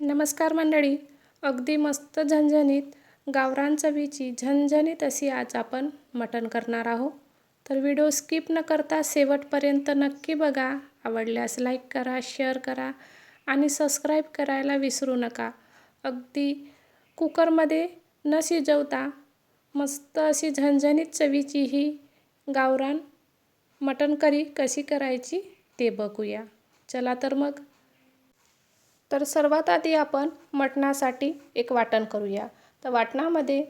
नमस्कार मंडळी. अगदी मस्त झणझणीत गावरान चवीची झणझणीत अशी आज आपण मटण करणार आहोत. तर व्हिडिओ स्किप न करता शेवटपर्यंत नक्की बघा. आवडल्यास लाईक करा, शेअर करा आणि सबस्क्राईब करायला विसरू नका. अगदी कुकरमध्ये न शिजवता मस्त अशी झणझणीत चवीची ही गावरान मटण करी कशी करायची ते बघूया. चला तर मग. तर सर्वात आधी आपण मटणासाठी एक वाटण करूया. तर वाटणामध्ये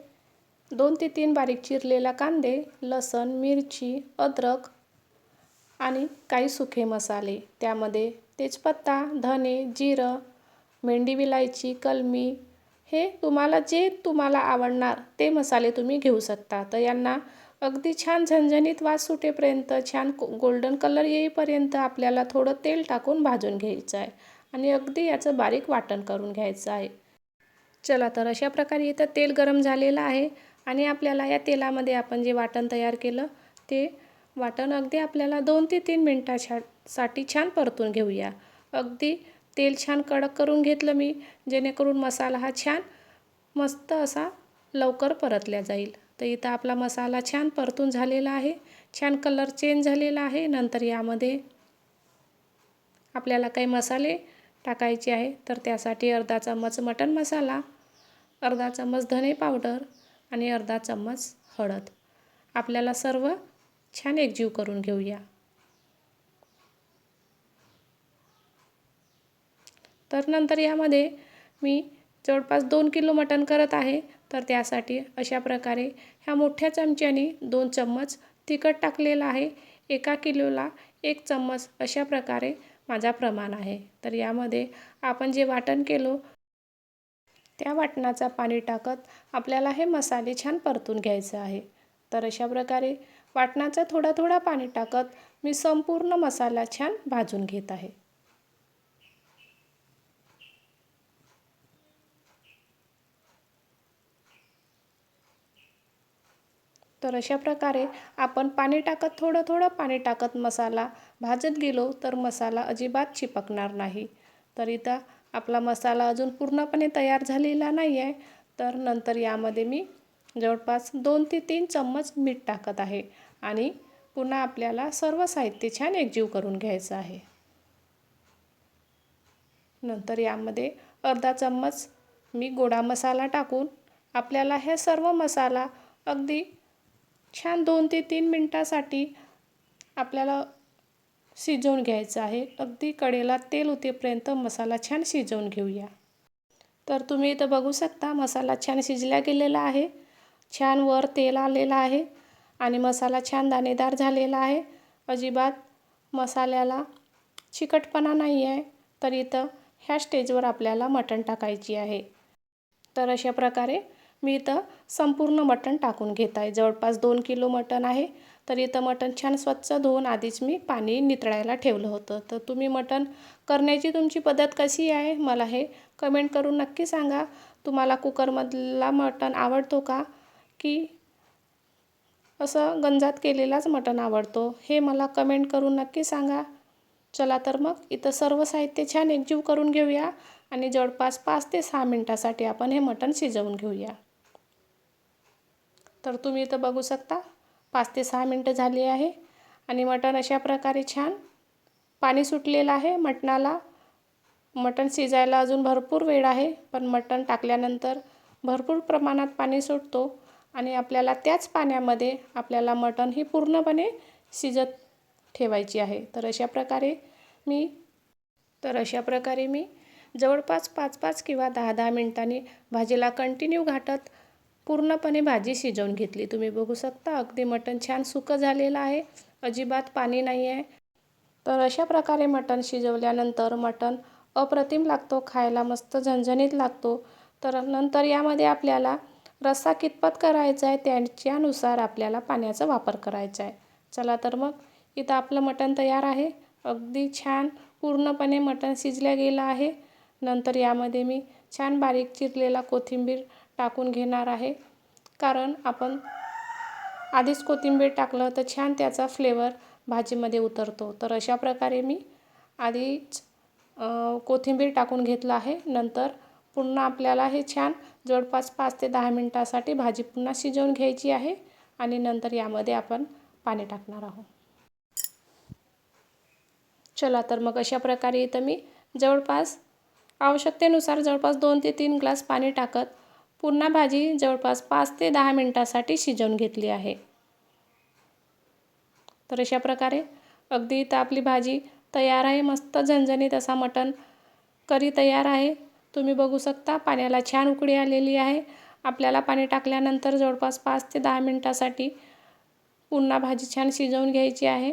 2 ते 3 बारीक चिरलेला कांदे, लसूण, मिरची, अद्रक आणि काही सुखे मसाले. त्यामध्ये तेजपत्ता, धने, जिरं, मेंढी विलायची, कलमी, हे तुम्हाला आवडणार ते मसाले तुम्ही घेऊ शकता. तर यांना अगदी छान झणझणीत वास सुटेपर्यंत, छान गोल्डन कलर येईपर्यंत आपल्याला थोडं तेल टाकून भाजून घ्यायचं आहे आणि अगदी याचं बारीक वाटण करून घ्यायचं आहे. चला तर अशा प्रकारे इथं तेल गरम झालेलं आहे आणि आपल्याला या तेलामध्ये आपण जे वाटण तयार केलं ते वाटण अगदी आपल्याला 2 ते 3 मिनिटासाठी छान परतून घेऊया. अगदी तेल छान कडक करून घेतलं मी, जेणेकरून मसाला हा छान मस्त असा लवकर परतल्या जाईल. तर इथं आपला मसाला छान परतून झालेला आहे, छान कलर चेंज झालेला आहे. नंतर यामध्ये आपल्याला काही मसाले टाकायचे आहे. तर त्यासाठी अर्धा चम्मच मटण मसाला, अर्धा चम्मच धने पावडर आणि अर्धा चम्मच हळद. आपल्याला सर्व छान एकजीव करून घेऊया. तर नंतर यामध्ये मी जवळपास 2 किलो मटण करत आहे. तर त्यासाठी अशा प्रकारे ह्या मोठ्या चमच्याने 2 चम्मच तिखट टाकलेलं आहे. 1 किलोला 1 चम्मच अशा प्रकारे माझा प्रमाण आहे. तर यामध्ये आपण जे वाटण केलं त्या वाटणाचा पाणी टाकत आपल्याला हे मसाले छान परतून घ्यायचं आहे. तर अशा प्रकारे वाटणाचा थोडा थोडा पाणी टाकत मी संपूर्ण मसाला छान भाजून घेत आहे. तर अशा प्रकारे आपण पाणी टाकत थोडं थोडं पाणी टाकत मसाला भाजत गेलो तर मसाला अजिबात चिपकणार नाही. तर इथं आपला मसाला अजून पूर्णपणे तयार झालेला नाही आहे. तर नंतर यामध्ये मी जवळपास 2 ते 3 चम्मच मीठ टाकत आहे आणि पुन्हा आपल्याला सर्व साहित्य छान एकजीव करून घ्यायचं आहे. नंतर यामध्ये अर्धा चम्मच मी गोडा मसाला टाकून आपल्याला हे सर्व मसाला अगदी छान 2 ते 3 मिनिटासाठी आपल्याला शिजवून घ्यायचं आहे. अगदी कढईला तेल उतेपर्यंत मसाला छान शिजवून घेऊया. तर तुम्ही इथं बघू शकता मसाला छान शिजला गेलेला आहे. छान वर तेल आलेलं आहे आणि मसाला छान दाणेदार झालेला आहे. अजिबात मसाल्याला चिकटपणा नाही आहे. तर इथं ह्या स्टेजवर आपल्याला मटण टाकायची आहे. तर अशा प्रकारे मी इथं संपूर्ण मटण टाकून घेत आहे. जवळपास 2 किलो मटण आहे. तर इथं मटण छान स्वच्छ धुवून आधीच मी पाणी नितळायला ठेवलं होतं. तर तुम्ही मटण करण्याची तुमची पद्धत कशी आहे मला हे कमेंट करून नक्की सांगा. तुम्हाला कुकरमधला मटण आवडतो का की असं गंजात केलेलाच मटण आवडतो हे मला कमेंट करून नक्की सांगा. चला तर मग इथं सर्व साहित्य छान एकजीव करून घेऊया आणि जवळपास 5 ते 6 मिनिटासाठी आपण हे मटण शिजवून घेऊया. तर तुम्ही इथं बघू शकता 5 ते 6 मिनिटं झाली आहे आणि मटण अशा प्रकारे छान पाणी सुटलेलं आहे मटणाला. मटण शिजायला अजून भरपूर वेळ आहे, पण मटण टाकल्यानंतर भरपूर प्रमाणात पाणी सुटतो आणि आपल्याला त्याच पाण्यामध्ये आपल्याला मटण ही पूर्णपणे शिजत ठेवायची आहे. तर अशा प्रकारे मी जवळपास 5-5 किंवा 10-10 मिनिटांनी भाजीला कंटिन्यू घाटत पूर्णपणे भाजी शिजवून घेतली. तुम्ही बघू शकता अगदी मटण छान सुकं झालेलं आहे, अजिबात पाणी नाही आहे. तर अशा प्रकारे मटण शिजवल्यानंतर मटण अप्रतिम लागतो, खायला मस्त झणझणीत लागतो. तर नंतर यामध्ये आपल्याला रस्सा कितपत करायचा आहे त्याच्यानुसार आपल्याला पाण्याचा वापर करायचा आहे. चला तर मग इथं आपलं मटण तयार आहे. अगदी छान पूर्णपणे मटण शिजलं गेलं आहे. नंतर यामध्ये मी छान बारीक चिरलेला कोथिंबीर टाकून घेणार आहे, कारण आपण आधीच कोथिंबीर टाकलं तर छान त्याचा फ्लेवर भाजीमध्ये उतरतो. तर अशा प्रकारे मी आधीच कोथिंबीर टाकून घेतलं आहे. नंतर पुन्हा आपल्याला हे छान जवळपास 5 ते 10 मिनटासाठी भाजी पुन्हा शिजवून घ्यायची आहे आणि नंतर यामध्ये आपण पाणी टाकणार आहोत. चला तर मग अशा प्रकारे इथं मी जवळपास आवश्यकतेनुसार जवळपास 2 ते 3 ग्लास पाणी टाकत पुन्हा भाजी जवळपास 5 ते 10 मिनटासाठी शिजवून घेतली आहे. तर अशा प्रकारे अगदी इथं आपली भाजी तयार आहे. मस्त झणझणीत असा मटण करी तयार आहे. तुम्ही बघू शकता पाण्याला छान उकळी आलेली आहे. आपल्याला पाणी टाकल्यानंतर जवळपास 5 ते 10 मिनटासाठी पुन्हा भाजी छान शिजवून घ्यायची आहे.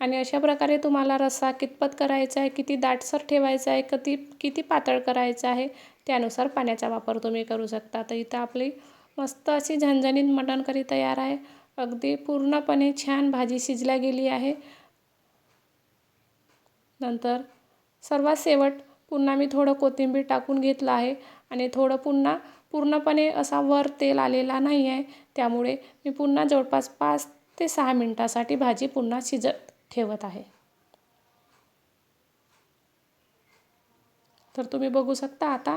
आणि अशा प्रकारे तुम्हाला रस्सा कितपत करायचा आहे, किती दाटसर ठेवायचा आहे, किती पातळ करायचं आहे, त्यानुसार पाण्याचा वापर तुम्ही करू शकता. तर इथं आपली मस्त अशी झणझणीत मटण करी तयार आहे. अगदी पूर्णपणे छान भाजी शिजल्या गेली आहे. नंतर सर्वात शेवट पुन्हा मी थोडं कोथिंबीर टाकून घेतलं आहे आणि थोडं पुन्हा पूर्णपणे असा वर तेल आलेला नाही आहे, त्यामुळे मी पुन्हा जवळपास 5 ते 6 मिनटासाठी भाजी पुन्हा शिजत ठेवत आहे. तर तुम्ही बघू शकता आता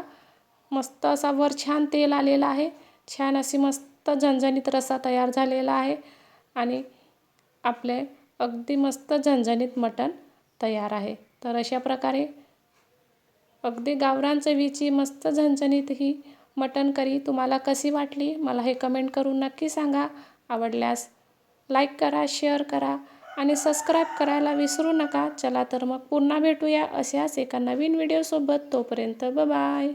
मस्त असा वर छान तेल आलेला आहे. छान अशी मस्त झणझणीत रस्सा तयार झालेला आहे आणि आपले अगदी मस्त झणझणीत मटण तयार आहे. तर अशा प्रकारे अगदी गावरान चवीची मस्त झणझणीत ही मटण करी तुम्हाला कशी वाटली मला हे कमेंट करून नक्की सांगा. आवडल्यास लाईक करा, शेअर करा आणि सबस्क्राईब करायला विसरू नका. चला तर मग पुन्हा भेटूया अशाच एका नवीन व्हिडिओसोबत. तोपर्यंत बाय.